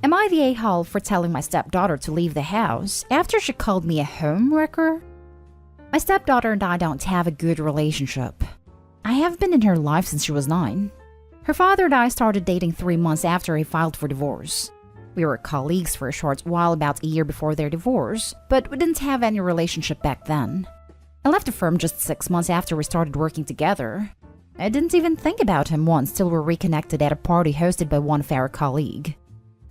Am I the a-hole for telling my stepdaughter to leave the house after she called me a home wrecker? My stepdaughter and I don't have a good relationship. I have been in her life since she was 9. Her father and I started dating 3 months after he filed for divorce. We were colleagues for a short while about a year before their divorce, but we didn't have any relationship back then. I left the firm just 6 months after we started working together. I didn't even think about him once till we reconnected at a party hosted by one of our colleagues.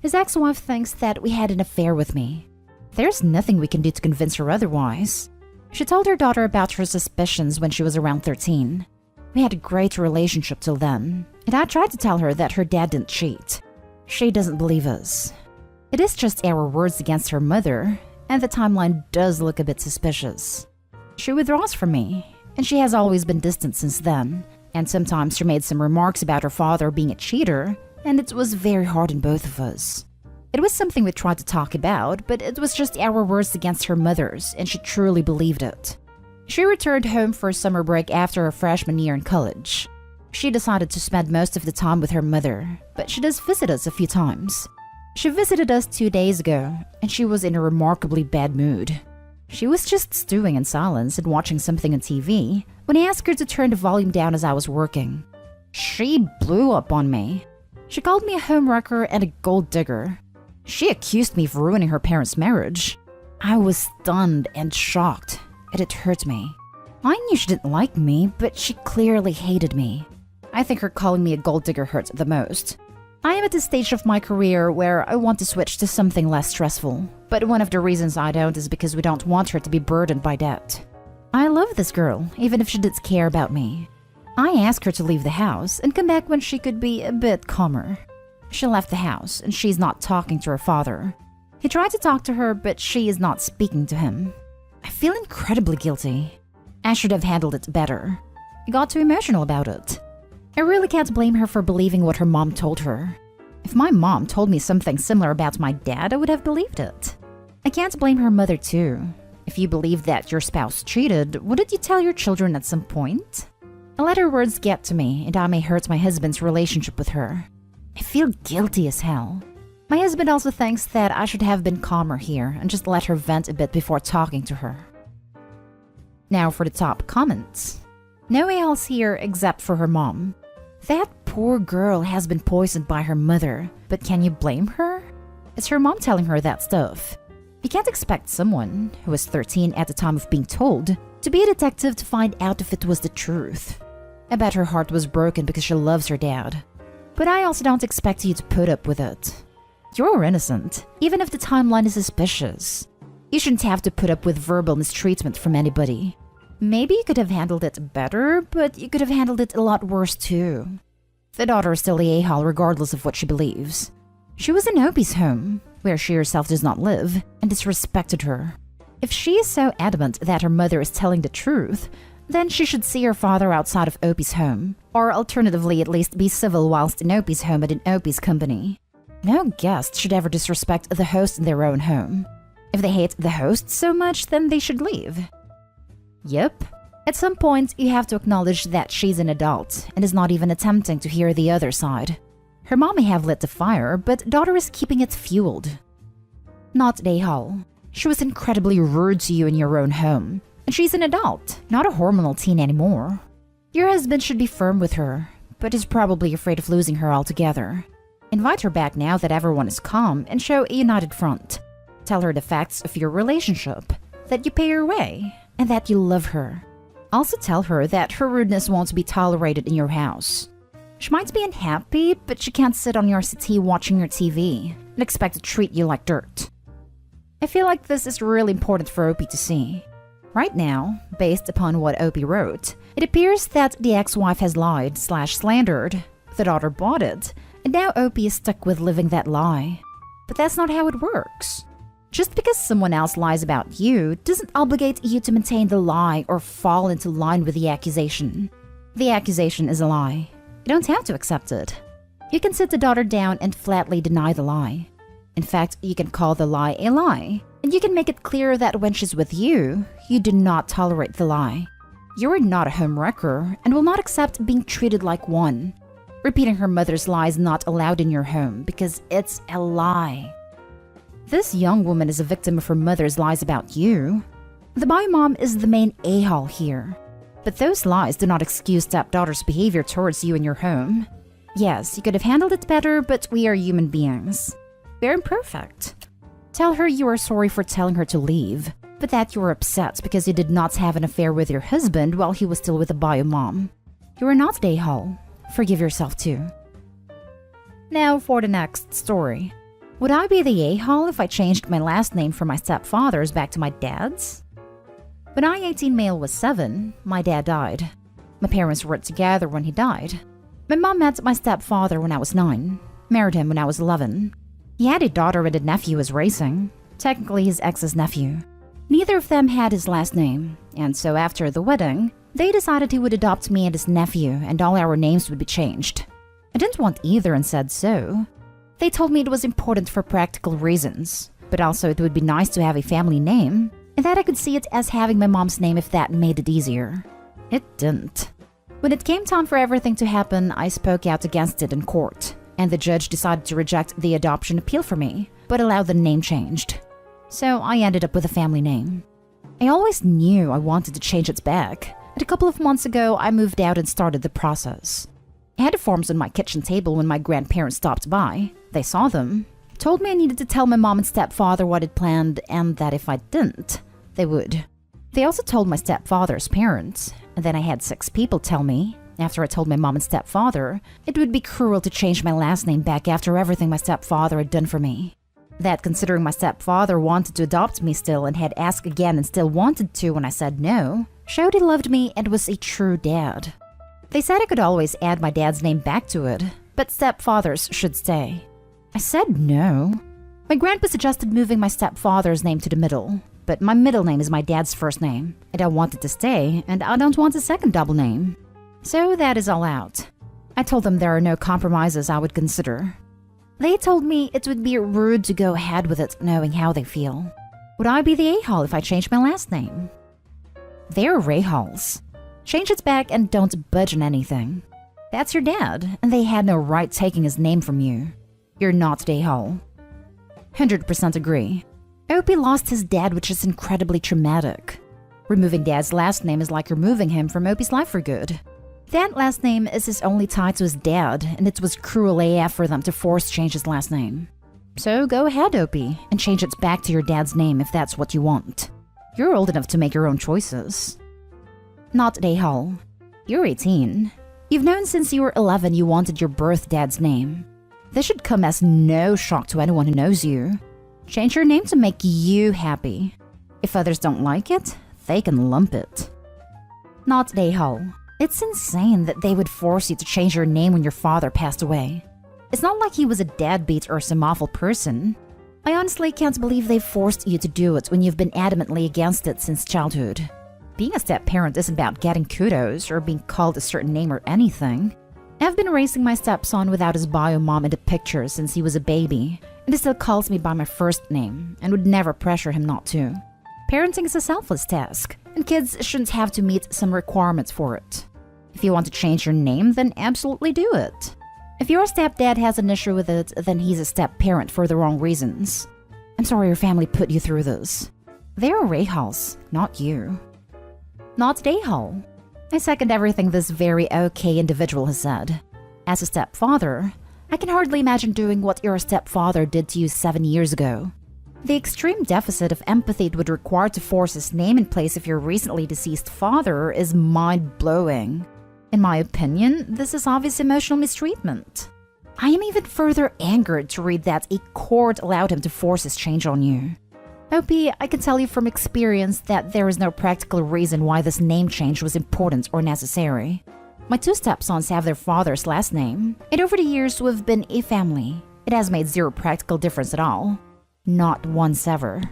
His ex-wife thinks that we had an affair with me. There's nothing we can do to convince her otherwise. She told her daughter about her suspicions when she was around 13. We had a great relationship till then, and I tried to tell her that her dad didn't cheat. She doesn't believe us. It is just our words against her mother, and the timeline does look a bit suspicious. She withdraws from me, and she has always been distant since then, and sometimes she made some remarks about her father being a cheater, and it was very hard on both of us. It was something we tried to talk about, but it was just our words against her mother's, and she truly believed it. She returned home for a summer break after her freshman year in college. She decided to spend most of the time with her mother, but she does visit us a few times. She visited us 2 days ago, and she was in a remarkably bad mood. She was just stewing in silence and watching something on TV when I asked her to turn the volume down as I was working. She blew up on me. She called me a homewrecker and a gold digger. She accused me of ruining her parents' marriage. I was stunned and shocked, and it hurt me. I knew she didn't like me, but she clearly hated me. I think her calling me a gold digger hurt the most. I am at the stage of my career where I want to switch to something less stressful, but one of the reasons I don't is because we don't want her to be burdened by debt. I love this girl, even if she didn't care about me. I asked her to leave the house and come back when she could be a bit calmer. She left the house, and she's not talking to her father. He tried to talk to her, but she is not speaking to him. I feel incredibly guilty. I should have handled it better. I got too emotional about it. I really can't blame her for believing what her mom told her. If my mom told me something similar about my dad, I would have believed it. I can't blame her mother too. If you believed that your spouse cheated, wouldn't you tell your children at some point? I let her words get to me, and I may hurt my husband's relationship with her. I feel guilty as hell. My husband also thinks that I should have been calmer here and just let her vent a bit before talking to her. Now for the top comments. No a-holes here except for her mom. That poor girl has been poisoned by her mother, but can you blame her? It's her mom telling her that stuff. You can't expect someone, who was 13 at the time of being told, to be a detective to find out if it was the truth. I bet her heart was broken because she loves her dad. But I also don't expect you to put up with it. You're innocent, even if the timeline is suspicious. You shouldn't have to put up with verbal mistreatment from anybody. Maybe you could have handled it better, but you could have handled it a lot worse too. The daughter is still the a-hole regardless of what she believes. She was in Opie's home, where she herself does not live, and disrespected her. If she is so adamant that her mother is telling the truth, then she should see her father outside of Opie's home, or alternatively at least be civil whilst in Opie's home and in Opie's company. No guest should ever disrespect the host in their own home. If they hate the host so much, then they should leave. Yep. At some point, you have to acknowledge that she's an adult and is not even attempting to hear the other side. Her mom may have lit the fire, but daughter is keeping it fueled. Not the a-hole. She was incredibly rude to you in your own home, and she's an adult, not a hormonal teen anymore. Your husband should be firm with her, but is probably afraid of losing her altogether. Invite her back now that everyone is calm and show a united front. Tell her the facts of your relationship, that you pay her way, and that you love her. Also tell her that her rudeness won't be tolerated in your house. She might be unhappy, but she can't sit on your settee watching your TV and expect to treat you like dirt. I feel like this is really important for Opie to see. Right now, based upon what Opie wrote, it appears that the ex-wife has lied/slandered, the daughter bought it, and now Opie is stuck with living that lie. But that's not how it works. Just because someone else lies about you doesn't obligate you to maintain the lie or fall into line with the accusation. The accusation is a lie. You don't have to accept it. You can sit the daughter down and flatly deny the lie. In fact, you can call the lie a lie, and you can make it clear that when she's with you, you do not tolerate the lie. You are not a homewrecker and will not accept being treated like one. Repeating her mother's lie is not allowed in your home because it's a lie. This young woman is a victim of her mother's lies about you. The bio mom is the main a-hole here. But those lies do not excuse stepdaughter's behavior towards you in your home. Yes, you could have handled it better, but we are human beings. We're imperfect. Tell her you are sorry for telling her to leave, but that you are upset because you did not have an affair with your husband while he was still with the bio mom. You are not the a-hole. Forgive yourself too. Now for the next story. Would I be the a-hole if I changed my last name from my stepfather's back to my dad's? When I, 18 male, was 7, my dad died. My parents weren't together when he died. My mom met my stepfather when I was 9, married him when I was 11. He had a daughter and a nephew was racing, technically his ex's nephew. Neither of them had his last name, and so after the wedding, they decided he would adopt me and his nephew and all our names would be changed. I didn't want either and said so. They told me it was important for practical reasons, but also it would be nice to have a family name, and that I could see it as having my mom's name if that made it easier. It didn't. When it came time for everything to happen, I spoke out against it in court, and the judge decided to reject the adoption appeal for me, but allowed the name changed. So I ended up with a family name. I always knew I wanted to change it back, and a couple of months ago I moved out and started the process. I had the forms on my kitchen table when my grandparents stopped by. They saw them, told me I needed to tell my mom and stepfather what I'd planned and that if I didn't, they would. They also told my stepfather's parents, and then I had 6 people tell me, after I told my mom and stepfather, it would be cruel to change my last name back after everything my stepfather had done for me. That considering my stepfather wanted to adopt me still and had asked again and still wanted to when I said no, showed he loved me and was a true dad. They said I could always add my dad's name back to it, but stepfathers should stay. I said no. My grandpa suggested moving my stepfather's name to the middle, but my middle name is my dad's first name, and I want it to stay, and I don't want a second double name. So that is all out. I told them there are no compromises I would consider. They told me it would be rude to go ahead with it knowing how they feel. Would I be the a-hole if I changed my last name? They're a-holes. Change it back and don't budge on anything. That's your dad, and they had no right taking his name from you. You're not the a-hole. 100% agree. Opie lost his dad, which is incredibly traumatic. Removing dad's last name is like removing him from Opie's life for good. That last name is his only tie to his dad, and it was cruel AF for them to force change his last name. So go ahead, Opie, and change it back to your dad's name if that's what you want. You're old enough to make your own choices. Not the a-hole. You're 18. You've known since you were 11 you wanted your birth dad's name. This should come as no shock to anyone who knows you. Change your name to make you happy. If others don't like it, they can lump it. Not the a-hole. It's insane that they would force you to change your name when your father passed away. It's not like he was a deadbeat or some awful person. I honestly can't believe they forced you to do it when you've been adamantly against it since childhood. Being a step-parent isn't about getting kudos or being called a certain name or anything. I've been raising my stepson without his bio mom in the picture since he was a baby, and he still calls me by my first name and would never pressure him not to. Parenting is a selfless task, and kids shouldn't have to meet some requirements for it. If you want to change your name, then absolutely do it. If your stepdad has an issue with it, then he's a step-parent for the wrong reasons. I'm sorry your family put you through this. They're a-holes, not you. Not the a-hole. I second everything this very okay individual has said. As a stepfather, I can hardly imagine doing what your stepfather did to you 7 years ago. The extreme deficit of empathy it would require to force his name in place of your recently deceased father is mind-blowing. In my opinion, this is obvious emotional mistreatment. I am even further angered to read that a court allowed him to force his change on you. Opie, I can tell you from experience that there is no practical reason why this name change was important or necessary. My 2 stepsons have their father's last name, and over the years we've been a family. It has made zero practical difference at all. Not once ever.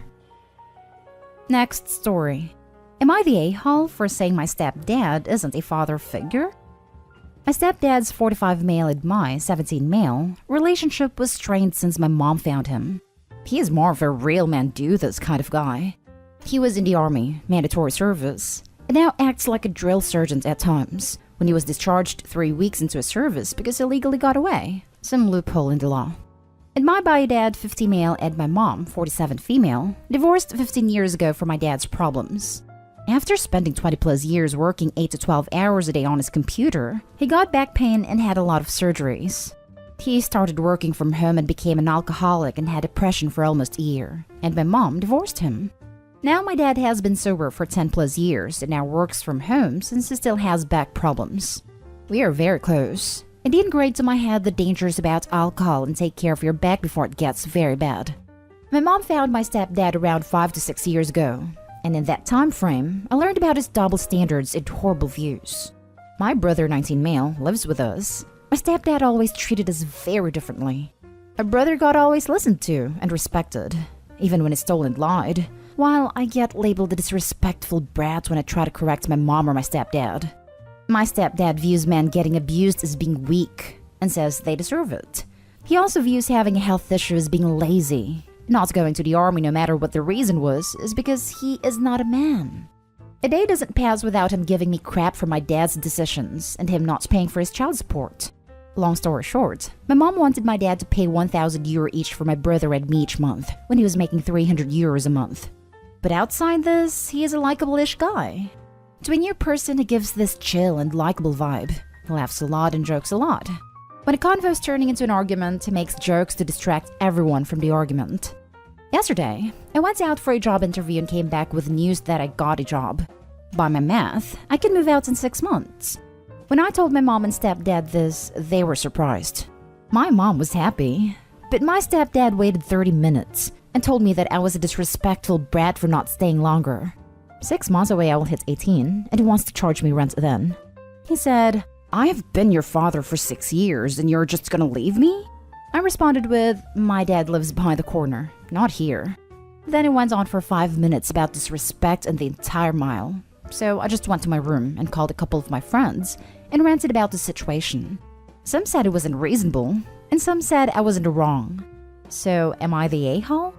Next story. Am I the a-hole for saying my stepdad isn't a father figure? My stepdad's 45 male and my 17 male relationship was strained since my mom found him. He is more of a real man do this kind of guy. He was in the army, mandatory service, and now acts like a drill sergeant at times, when he was discharged 3 weeks into his service because he illegally got away. Some loophole in the law. And my bio dad, 50 male, and my mom, 47 female, divorced 15 years ago for my dad's problems. After spending 20 plus years working 8 to 12 hours a day on his computer, he got back pain and had a lot of surgeries. He started working from home and became an alcoholic and had depression for almost a year, and my mom divorced him. Now my dad has been sober for 10 plus years and now works from home since he still has back problems. We are very close. It ingrained to my head the dangers about alcohol and take care of your back before it gets very bad. My mom found my stepdad around 5 to 6 years ago, and in that time frame, I learned about his double standards and horrible views. My brother, 19 male, lives with us. My stepdad always treated us very differently. My brother got always listened to and respected, even when he stole and lied, while I get labeled a disrespectful brat when I try to correct my mom or my stepdad. My stepdad views men getting abused as being weak and says they deserve it. He also views having a health issue as being lazy. Not going to the army no matter what the reason was is because he is not a man. A day doesn't pass without him giving me crap for my dad's decisions and him not paying for his child support. Long story short, my mom wanted my dad to pay €1,000 each for my brother and me each month when he was making €300 a month. But outside this, he is a likable-ish guy. To a new person, he gives this chill and likable vibe. He laughs a lot and jokes a lot. When a convo is turning into an argument, he makes jokes to distract everyone from the argument. Yesterday, I went out for a job interview and came back with news that I got a job. By my math, I can move out in 6 months. When I told my mom and stepdad this, they were surprised. My mom was happy, but my stepdad waited 30 minutes and told me that I was a disrespectful brat for not staying longer. 6 months away I will hit 18, and he wants to charge me rent then. He said, "I have been your father for 6 years, and you're just gonna leave me?" I responded with, "My dad lives behind the corner, not here." Then he went on for 5 minutes about disrespect and the entire mile. So I just went to my room and called a couple of my friends and ranted about the situation. Some said it was unreasonable, and some said I was in the wrong. So am I the a-hole?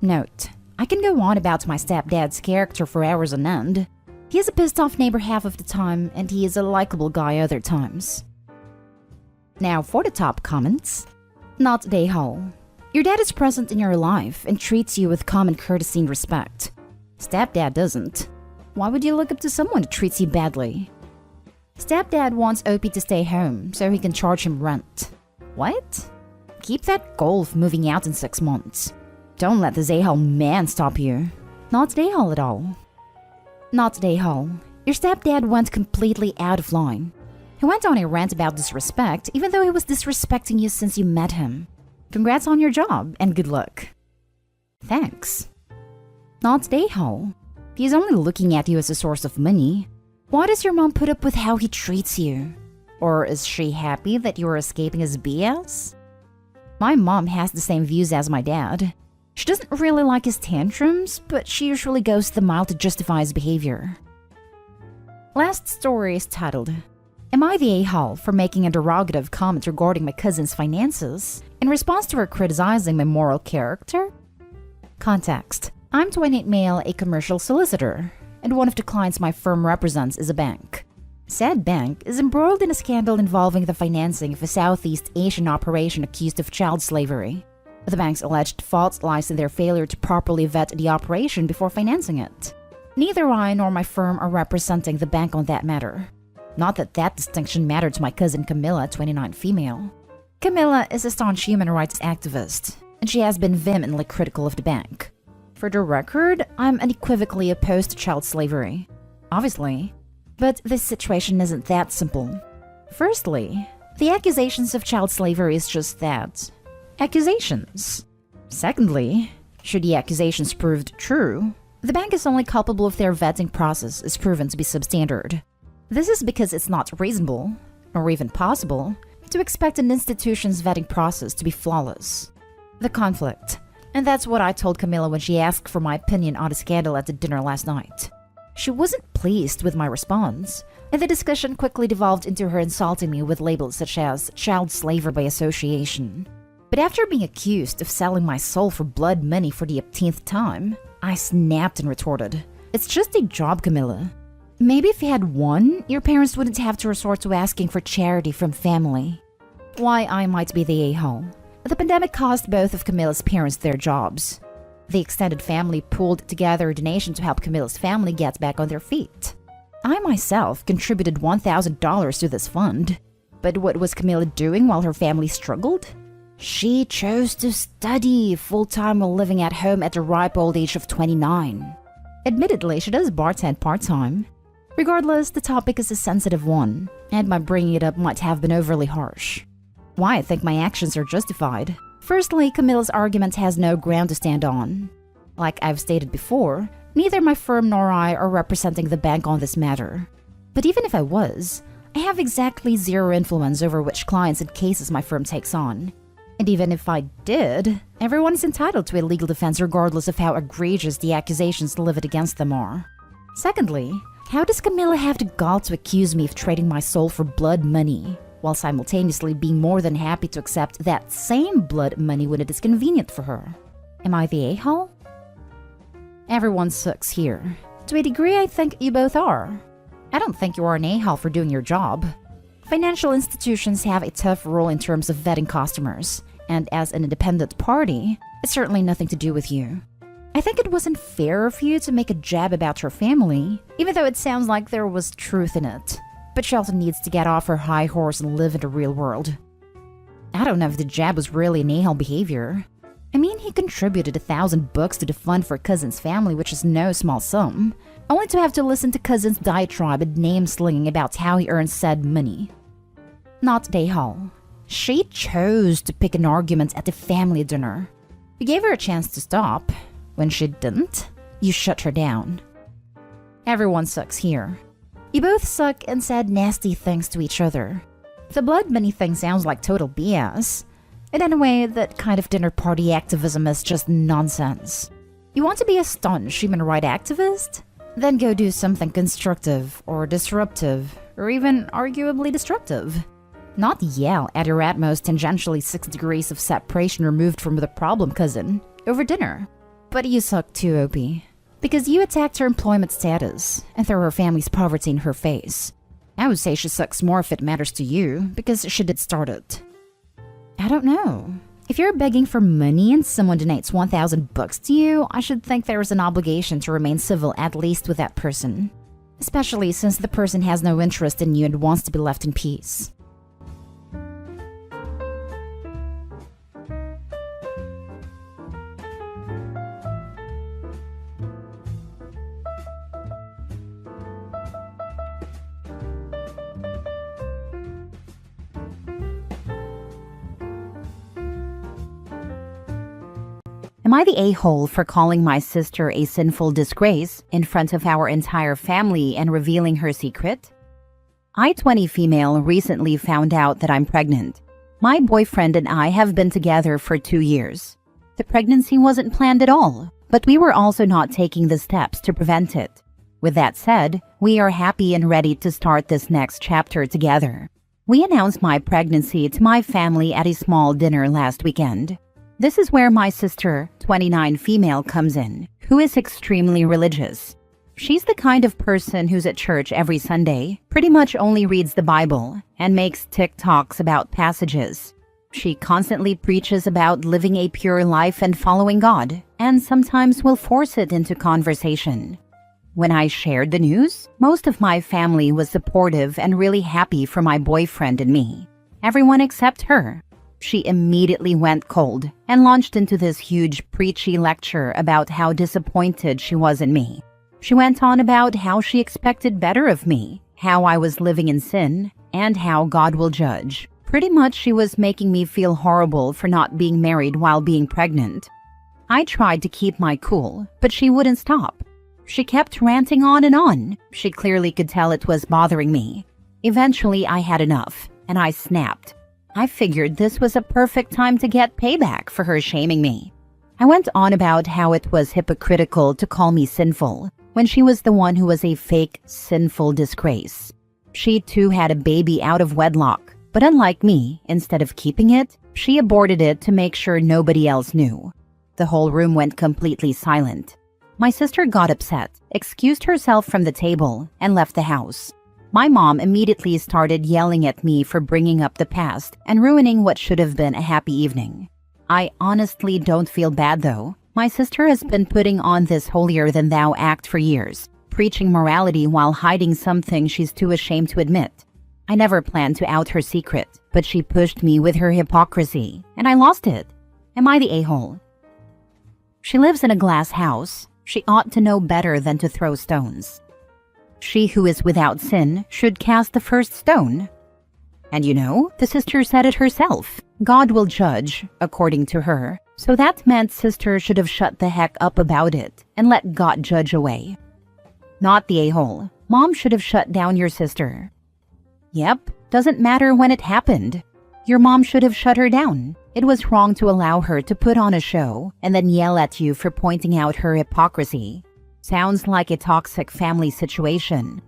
Note, I can go on about my stepdad's character for hours on end. He is a pissed off neighbor half of the time, and he is a likable guy other times. Now for the top comments. Not the a-hole. Your dad is present in your life and treats you with common courtesy and respect. Stepdad doesn't. Why would you look up to someone who treats you badly? Stepdad wants OP to stay home so he can charge him rent. What? Keep that goal of moving out in 6 months. Don't let this a-hole man stop you. Not the a-hole at all. Not the a-hole. Your stepdad went completely out of line. He went on a rant about disrespect even though he was disrespecting you since you met him. Congrats on your job and good luck. Thanks. Not the a-hole. He's only looking at you as a source of money. Why does your mom put up with how he treats you? Or is she happy that you are escaping his BS? My mom has the same views as my dad. She doesn't really like his tantrums, but she usually goes the mile to justify his behavior. Last story is titled, "Am I the a-hole for making a derogative comment regarding my cousin's finances in response to her criticizing my moral character?" Context. I'm 28 male, a commercial solicitor, and one of the clients my firm represents is a bank. Said bank is embroiled in a scandal involving the financing of a Southeast Asian operation accused of child slavery. The bank's alleged fault lies in their failure to properly vet the operation before financing it. Neither I nor my firm are representing the bank on that matter. Not that that distinction mattered to my cousin Camilla, 29 female. Camilla is a staunch human rights activist, and she has been vehemently critical of the bank. For the record, I'm unequivocally opposed to child slavery. Obviously. But this situation isn't that simple. Firstly, the accusations of child slavery is just that. Accusations. Secondly, should the accusations proved true, the bank is only culpable if their vetting process is proven to be substandard. This is because it's not reasonable, or even possible, to expect an institution's vetting process to be flawless. The conflict. And that's what I told Camilla when she asked for my opinion on the scandal at the dinner last night. She wasn't pleased with my response, and the discussion quickly devolved into her insulting me with labels such as child slaver by association. But after being accused of selling my soul for blood money for the 18th time, I snapped and retorted, "It's just a job, Camilla. Maybe if you had one, your parents wouldn't have to resort to asking for charity from family. Why I might be the a-hole. The pandemic cost both of Camilla's parents their jobs. The extended family pooled together a donation to help Camilla's family get back on their feet. I myself contributed $1,000 to this fund. But what was Camilla doing while her family struggled? She chose to study full-time while living at home at the ripe old age of 29. Admittedly, she does bartend part-time. Regardless, the topic is a sensitive one, and my bringing it up might have been overly harsh. Why I think my actions are justified. Firstly, Camilla's argument has no ground to stand on. Like I've stated before, neither my firm nor I are representing the bank on this matter. But even if I was, I have exactly zero influence over which clients and cases my firm takes on. And even if I did, everyone is entitled to a legal defense regardless of how egregious the accusations levied against them are. Secondly, how does Camilla have the gall to accuse me of trading my soul for blood money, while simultaneously being more than happy to accept that same blood money when it is convenient for her? Am I the a-hole? Everyone sucks here. To a degree, I think you both are. I don't think you are an a-hole for doing your job. Financial institutions have a tough rule in terms of vetting customers, and as an independent party, it's certainly nothing to do with you. I think it wasn't fair of you to make a jab about her family, even though it sounds like there was truth in it. But she also needs to get off her high horse and live in the real world. I don't know if the jab was really an a-hole behavior. I mean, he contributed $1,000 to the fund for Cousin's family, which is no small sum, only to have to listen to Cousin's diatribe and name-slinging about how he earned said money. Not the a-hole. She chose to pick an argument at the family dinner. You gave her a chance to stop. When she didn't, you shut her down. Everyone sucks here. You both suck and said nasty things to each other. The blood money thing sounds like total BS. And anyway, that kind of dinner party activism is just nonsense. You want to be a staunch human rights activist? Then go do something constructive or disruptive or even arguably destructive. Not yell at your at most tangentially 6 degrees of separation removed from the problem cousin over dinner. But you suck too, OP. Because you attacked her employment status and threw her family's poverty in her face. I would say she sucks more if it matters to you, because she did start it. I don't know. If you're begging for money and someone donates $1,000 to you, I should think there is an obligation to remain civil at least with that person. Especially since the person has no interest in you and wants to be left in peace. Am I the a-hole for calling my sister a sinful disgrace in front of our entire family and revealing her secret? I, 20 female, recently found out that I'm pregnant. My boyfriend and I have been together for 2 years. The pregnancy wasn't planned at all, but we were also not taking the steps to prevent it. With that said, we are happy and ready to start this next chapter together. We announced my pregnancy to my family at a small dinner last weekend. This is where my sister, 29 female, comes in, who is extremely religious. She's the kind of person who's at church every Sunday, pretty much only reads the Bible, and makes TikToks about passages. She constantly preaches about living a pure life and following God, and sometimes will force it into conversation. When I shared the news, most of my family was supportive and really happy for my boyfriend and me. Everyone except her. She immediately went cold and launched into this huge preachy lecture about how disappointed she was in me. She went on about how she expected better of me, how I was living in sin, and how God will judge. Pretty much she was making me feel horrible for not being married while being pregnant. I tried to keep my cool, but she wouldn't stop. She kept ranting on and on. She clearly could tell it was bothering me. Eventually I had enough, and I snapped. I figured this was a perfect time to get payback for her shaming me. I went on about how it was hypocritical to call me sinful when she was the one who was a fake, sinful disgrace. She too had a baby out of wedlock, but unlike me, instead of keeping it, she aborted it to make sure nobody else knew. The whole room went completely silent. My sister got upset, excused herself from the table, and left the house. My mom immediately started yelling at me for bringing up the past and ruining what should have been a happy evening. I honestly don't feel bad though. My sister has been putting on this holier-than-thou act for years, preaching morality while hiding something she's too ashamed to admit. I never planned to out her secret, but she pushed me with her hypocrisy, and I lost it. Am I the a-hole? She lives in a glass house. She ought to know better than to throw stones. She who is without sin should cast the first stone. And you know, the sister said it herself. God will judge, according to her. So that meant sister should have shut the heck up about it and let God judge away. Not the a-hole. Mom should have shut down your sister. Yep, doesn't matter when it happened. Your mom should have shut her down. It was wrong to allow her to put on a show and then yell at you for pointing out her hypocrisy. Sounds like a toxic family situation.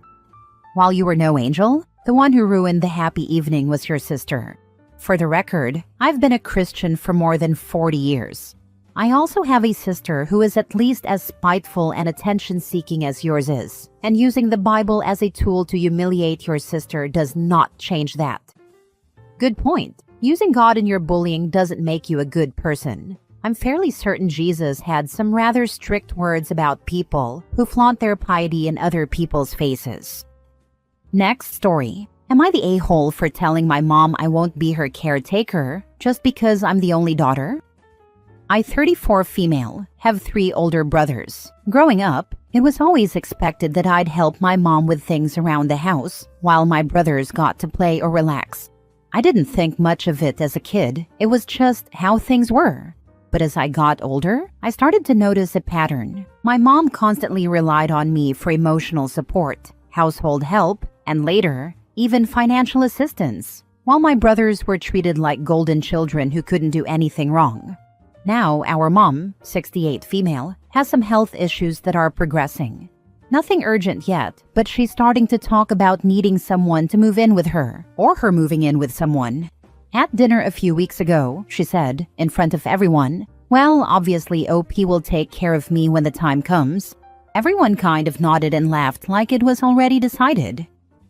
While you were no angel, the one who ruined the happy evening was your sister. For the record, I've been a Christian for more than 40 years. I also have a sister who is at least as spiteful and attention-seeking as yours is, and using the Bible as a tool to humiliate your sister does not change that. Good point. Using God in your bullying doesn't make you a good person. I'm fairly certain Jesus had some rather strict words about people who flaunt their piety in other people's faces. Next story. Am I the a-hole for telling my mom I won't be her caretaker just because I'm the only daughter? I, 34 female, have 3 older brothers. Growing up, it was always expected that I'd help my mom with things around the house while my brothers got to play or relax. I didn't think much of it as a kid. It was just how things were. But as I got older, I started to notice a pattern. My mom constantly relied on me for emotional support, household help, and later, even financial assistance, while my brothers were treated like golden children who couldn't do anything wrong. Now, our mom, 68 female, has some health issues that are progressing. Nothing urgent yet, but she's starting to talk about needing someone to move in with her, or her moving in with someone. At dinner a few weeks ago, she said, in front of everyone, "Well, obviously OP will take care of me when the time comes." Everyone kind of nodded and laughed like it was already decided.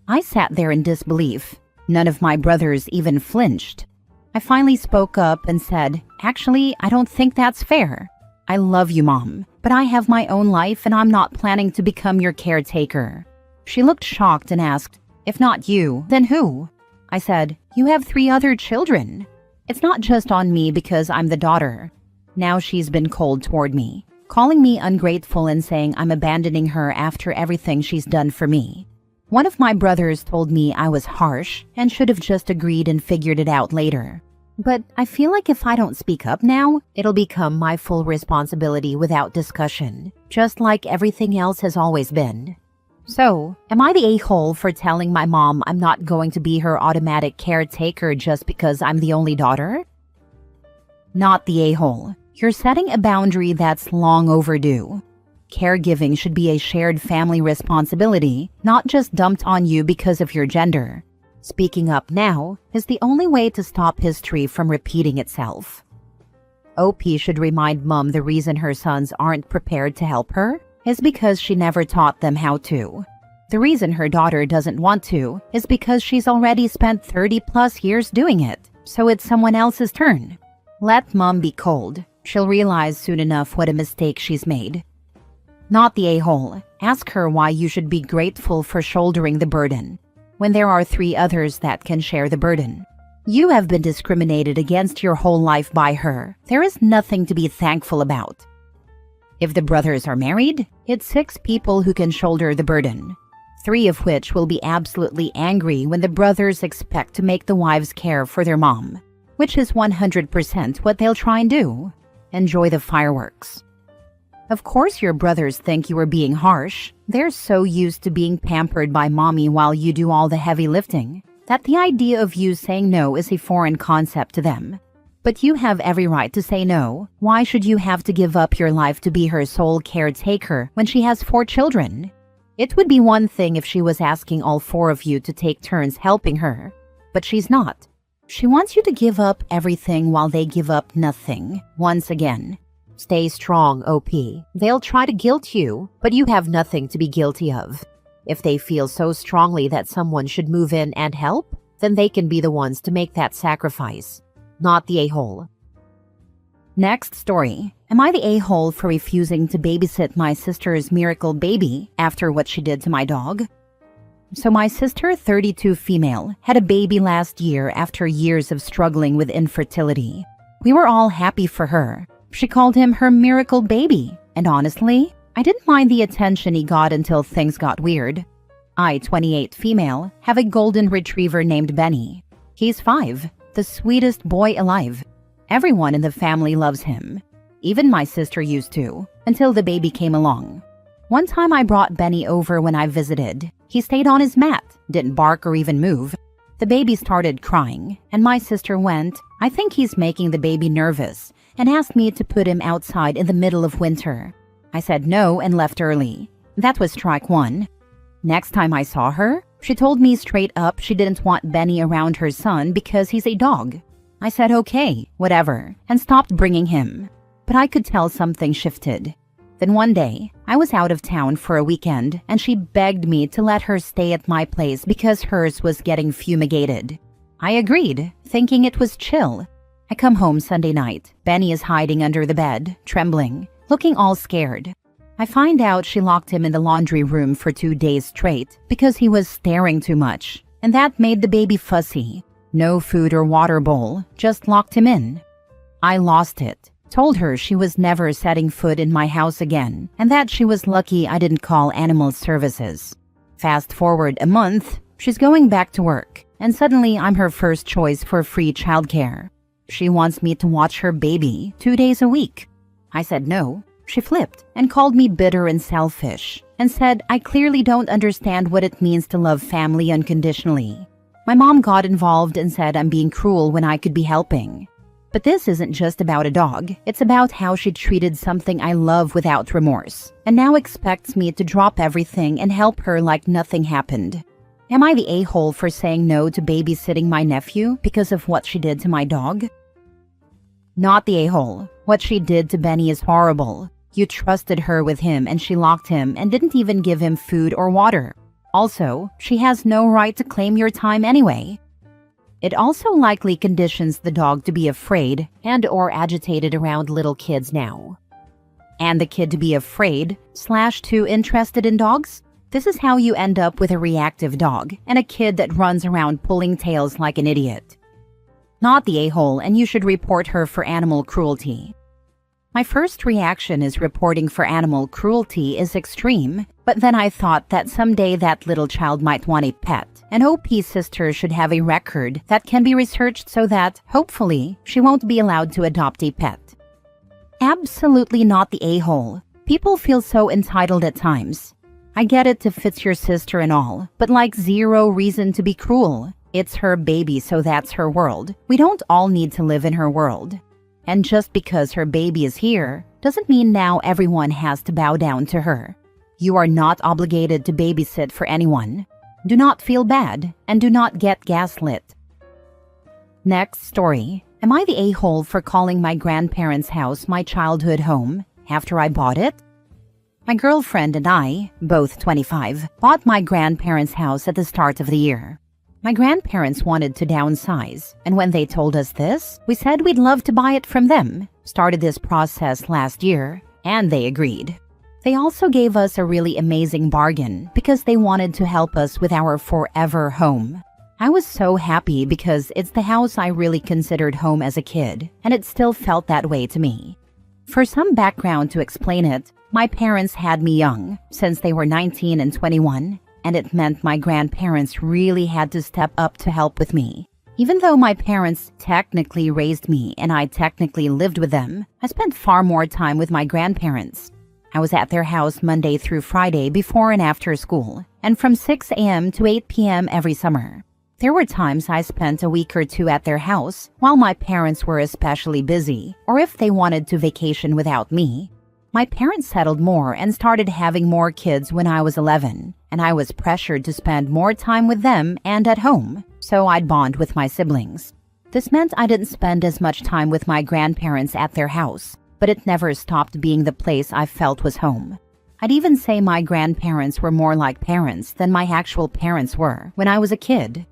I sat there in disbelief. None of my brothers even flinched. I finally spoke up and said, "Actually, I don't think that's fair. I love you, Mom, but I have my own life and I'm not planning to become your caretaker." She looked shocked and asked, "If not you, then who?" I said, "You have 3 other children. It's not just on me because I'm the daughter." Now she's been cold toward me, calling me ungrateful and saying I'm abandoning her after everything she's done for me. One of my brothers told me I was harsh and should have just agreed and figured it out later. But I feel like if I don't speak up now, it'll become my full responsibility without discussion, just like everything else has always been. So, am I the a-hole for telling my mom I'm not going to be her automatic caretaker just because I'm the only daughter? Not the a-hole. You're setting a boundary that's long overdue. Caregiving should be a shared family responsibility, not just dumped on you because of your gender. Speaking up now is the only way to stop history from repeating itself. OP should remind Mom the reason her sons aren't prepared to help her is because she never taught them how to. The reason her daughter doesn't want to is because she's already spent 30+ years doing it, so it's someone else's turn. Let Mom be cold. She'll realize soon enough what a mistake she's made. Not the a-hole. Ask her why you should be grateful for shouldering the burden, when there are 3 others that can share the burden. You have been discriminated against your whole life by her. There is nothing to be thankful about. If the brothers are married, it's 6 people who can shoulder the burden, 3 of which will be absolutely angry when the brothers expect to make the wives care for their mom, which is 100% what they'll try and do. Enjoy the fireworks. Of course your brothers think you are being harsh. They're so used to being pampered by mommy while you do all the heavy lifting that the idea of you saying no is a foreign concept to them. But you have every right to say no. Why should you have to give up your life to be her sole caretaker when she has 4 children? It would be one thing if she was asking all 4 of you to take turns helping her, but she's not. She wants you to give up everything while they give up nothing, once again. Stay strong, OP. They'll try to guilt you, but you have nothing to be guilty of. If they feel so strongly that someone should move in and help, then they can be the ones to make that sacrifice, not the a-hole. Next story. Am I the a-hole for refusing to babysit my sister's miracle baby after what she did to my dog? So my sister, 32 female, had a baby last year after years of struggling with infertility. We were all happy for her. She called him her miracle baby, and honestly, I didn't mind the attention he got until things got weird. I, 28 female, have a golden retriever named Benny. He's 5, the sweetest boy alive. Everyone in the family loves him. Even my sister used to, until the baby came along. One time I brought Benny over when I visited. He stayed on his mat, didn't bark or even move. The baby started crying, and my sister went, "I think he's making the baby nervous," and asked me to put him outside in the middle of winter. I said no and left early. That was strike 1. Next time I saw her, she told me straight up she didn't want Benny around her son because he's a dog. I said okay, whatever, and stopped bringing him. But I could tell something shifted. Then one day, I was out of town for a weekend and she begged me to let her stay at my place because hers was getting fumigated. I agreed, thinking it was chill. I come home Sunday night. Benny is hiding under the bed, trembling, looking all scared. I find out she locked him in the laundry room for 2 days straight because he was staring too much, and that made the baby fussy. No food or water bowl, just locked him in. I lost it. Told her she was never setting foot in my house again, and that she was lucky I didn't call animal services. Fast forward a month, she's going back to work, and suddenly I'm her first choice for free childcare. She wants me to watch her baby 2 days a week. I said no. She flipped and called me bitter and selfish, and said I clearly don't understand what it means to love family unconditionally. My mom got involved and said I'm being cruel when I could be helping. But this isn't just about a dog, it's about how she treated something I love without remorse, and now expects me to drop everything and help her like nothing happened. Am I the a-hole for saying no to babysitting my nephew because of what she did to my dog? Not the a-hole. What she did to Benny is horrible. You trusted her with him and she locked him and didn't even give him food or water. Also, she has no right to claim your time anyway. It also likely conditions the dog to be afraid and or agitated around little kids now. And the kid to be afraid / too interested in dogs? This is how you end up with a reactive dog and a kid that runs around pulling tails like an idiot. Not the a-hole, and you should report her for animal cruelty. My first reaction is reporting for animal cruelty is extreme, but then I thought that someday that little child might want a pet, and OP's sister should have a record that can be researched so that, hopefully, she won't be allowed to adopt a pet. Absolutely not the a-hole. People feel so entitled at times. I get it if it's your sister and all, but like zero reason to be cruel. It's her baby, so that's her world. We don't all need to live in her world. And just because her baby is here, doesn't mean now everyone has to bow down to her. You are not obligated to babysit for anyone. Do not feel bad, and do not get gaslit. Next story. Am I the a-hole for calling my grandparents' house my childhood home after I bought it? My girlfriend and I, both 25, bought my grandparents' house at the start of the year. My grandparents wanted to downsize, and when they told us this, we said we'd love to buy it from them. Started this process last year, and they agreed. They also gave us a really amazing bargain because they wanted to help us with our forever home. I was so happy because it's the house I really considered home as a kid, and it still felt that way to me. For some background to explain it, my parents had me young, since they were 19 and 21, and it meant my grandparents really had to step up to help with me. Even though my parents technically raised me and I technically lived with them, I spent far more time with my grandparents. I was at their house Monday through Friday before and after school, and from 6 a.m. to 8 p.m. every summer. There were times I spent a week or two at their house while my parents were especially busy, or if they wanted to vacation without me. My parents settled more and started having more kids when I was 11, and I was pressured to spend more time with them and at home, so I'd bond with my siblings. This meant I didn't spend as much time with my grandparents at their house. but it never stopped being the place I felt was home. I'd even say my grandparents were more like parents than my actual parents were when I was a kid.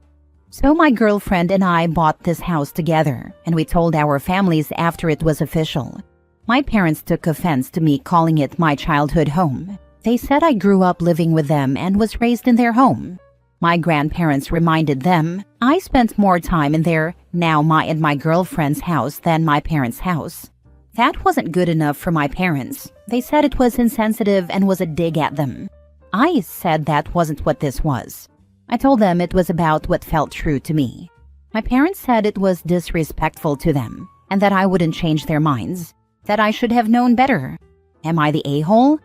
So my girlfriend and I bought this house together, and we told our families after it was official. My parents took offense to me calling it my childhood home. They said I grew up living with them and was raised in their home. My grandparents reminded them I spent more time in their now my girlfriend's house than my parents' house. That wasn't good enough for my parents. They said it was insensitive and was a dig at them. I said that wasn't what this was. I told them it was about what felt true to me. My parents said it was disrespectful to them and that I wouldn't change their minds, that I should have known better. Am I the a-hole?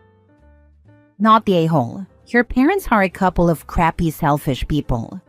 Not the a-hole. Your parents are a couple of crappy, selfish people.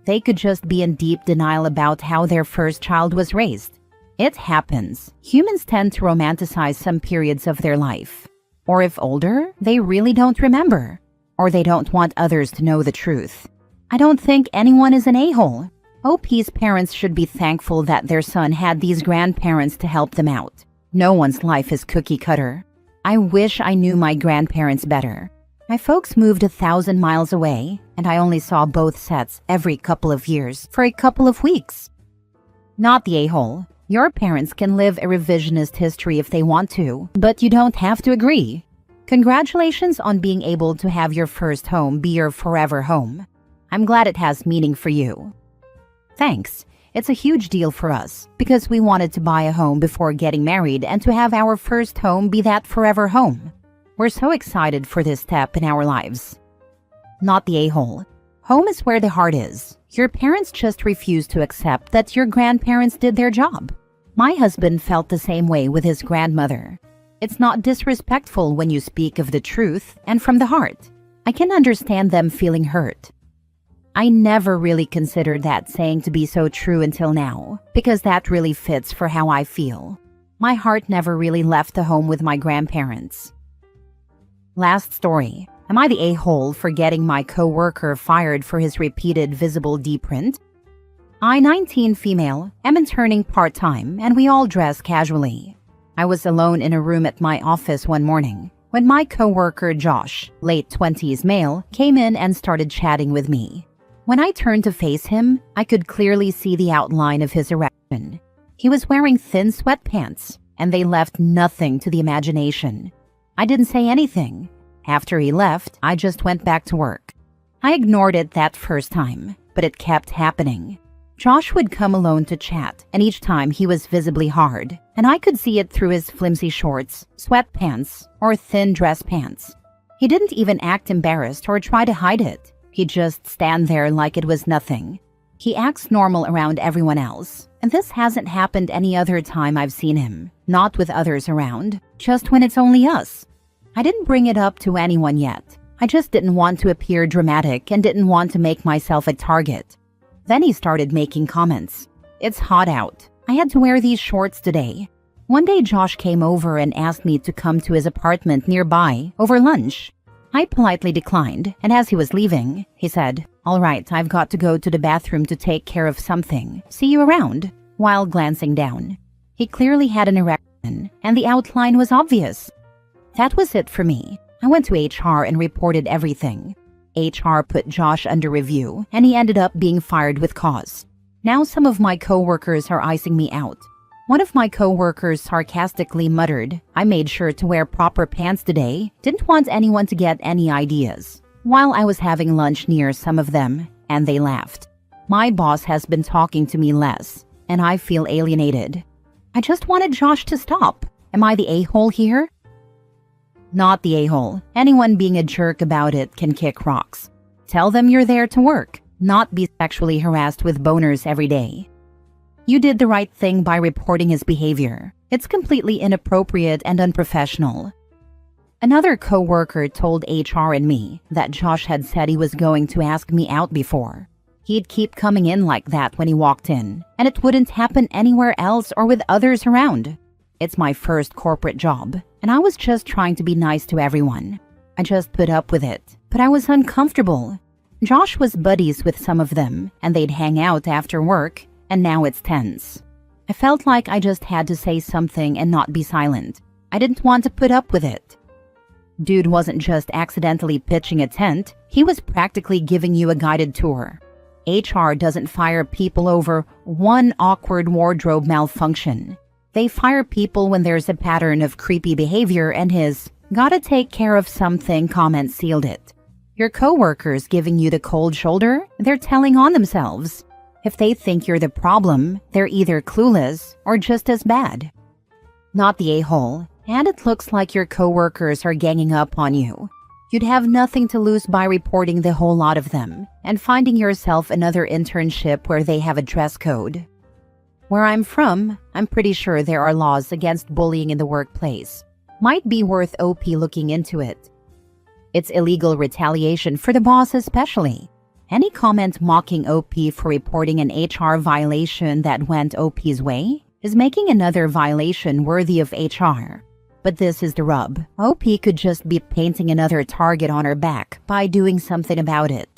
They could just be in deep denial about how their first child was raised. It happens. Humans tend to romanticize some periods of their life. Or if older, they really don't remember. Or they don't want others to know the truth. I don't think anyone is an a-hole. OP's parents should be thankful that their son had these grandparents to help them out. No one's life is cookie cutter. I wish I knew my grandparents better. My folks moved 1,000 miles away, and I only saw both sets every couple of years for a couple of weeks. Not the a-hole. Your parents can live a revisionist history if they want to, but you don't have to agree. Congratulations on being able to have your first home be your forever home. I'm glad it has meaning for you. Thanks. It's a huge deal for us because we wanted to buy a home before getting married and to have our first home be that forever home. We're so excited for this step in our lives. Not the a-hole. Home is where the heart is. Your parents just refuse to accept that your grandparents did their job. My husband felt the same way with his grandmother. It's not disrespectful when you speak of the truth and from the heart. I can understand them feeling hurt. I never really considered that saying to be so true until now, because that really fits for how I feel. My heart never really left the home with my grandparents. Last story. Am I the a-hole for getting my co-worker fired for his repeated visible D-print? I, 19 female, am interning part-time and we all dress casually. I was alone in a room at my office one morning when my co-worker Josh, late 20s male, came in and started chatting with me. When I turned to face him, I could clearly see the outline of his erection. He was wearing thin sweatpants, and they left nothing to the imagination. I didn't say anything. After he left, I just went back to work. I ignored it that first time, but it kept happening. Josh would come alone to chat, and each time he was visibly hard, and I could see it through his flimsy shorts, sweatpants, or thin dress pants. He didn't even act embarrassed or try to hide it. He'd just stand there like it was nothing. He acts normal around everyone else, and this hasn't happened any other time I've seen him. Not with others around, just when it's only us. I didn't bring it up to anyone yet. I just didn't want to appear dramatic and didn't want to make myself a target. Then he started making comments. It's hot out. I had to wear these shorts today. One day Josh came over and asked me to come to his apartment nearby over lunch. I politely declined, and as he was leaving, he said, "All right, I've got to go to the bathroom to take care of something. See you around," while glancing down. He clearly had an erection, and the outline was obvious. That was it for me. I went to HR and reported everything. HR put Josh under review, and he ended up being fired with cause. Now some of my coworkers are icing me out. One of my coworkers sarcastically muttered, "I made sure to wear proper pants today. Didn't want anyone to get any ideas," while I was having lunch near some of them, and they laughed. My boss has been talking to me less, and I feel alienated. I just wanted Josh to stop. Am I the a-hole here? Not the a-hole. Anyone being a jerk about it can kick rocks. Tell them you're there to work, not be sexually harassed with boners every day. You did the right thing by reporting his behavior. It's completely inappropriate and unprofessional. Another coworker told HR and me that Josh had said he was going to ask me out before. He'd keep coming in like that when he walked in, and it wouldn't happen anywhere else or with others around. It's my first corporate job, and I was just trying to be nice to everyone. I just put up with it, but I was uncomfortable. Josh was buddies with some of them, and they'd hang out after work, and now it's tense. I felt like I just had to say something and not be silent. I didn't want to put up with it. Dude wasn't just accidentally pitching a tent, he was practically giving you a guided tour. HR doesn't fire people over one awkward wardrobe malfunction. They fire people when there's a pattern of creepy behavior and his "gotta take care of something" comment sealed it. Your coworkers giving you the cold shoulder, they're telling on themselves. If they think you're the problem, they're either clueless or just as bad. Not the a-hole, and it looks like your coworkers are ganging up on you. You'd have nothing to lose by reporting the whole lot of them and finding yourself another internship where they have a dress code. Where I'm from, I'm pretty sure there are laws against bullying in the workplace. Might be worth OP looking into it. It's illegal retaliation for the boss especially. Any comment mocking OP for reporting an HR violation that went OP's way is making another violation worthy of HR. But this is the rub. OP could just be painting another target on her back by doing something about it.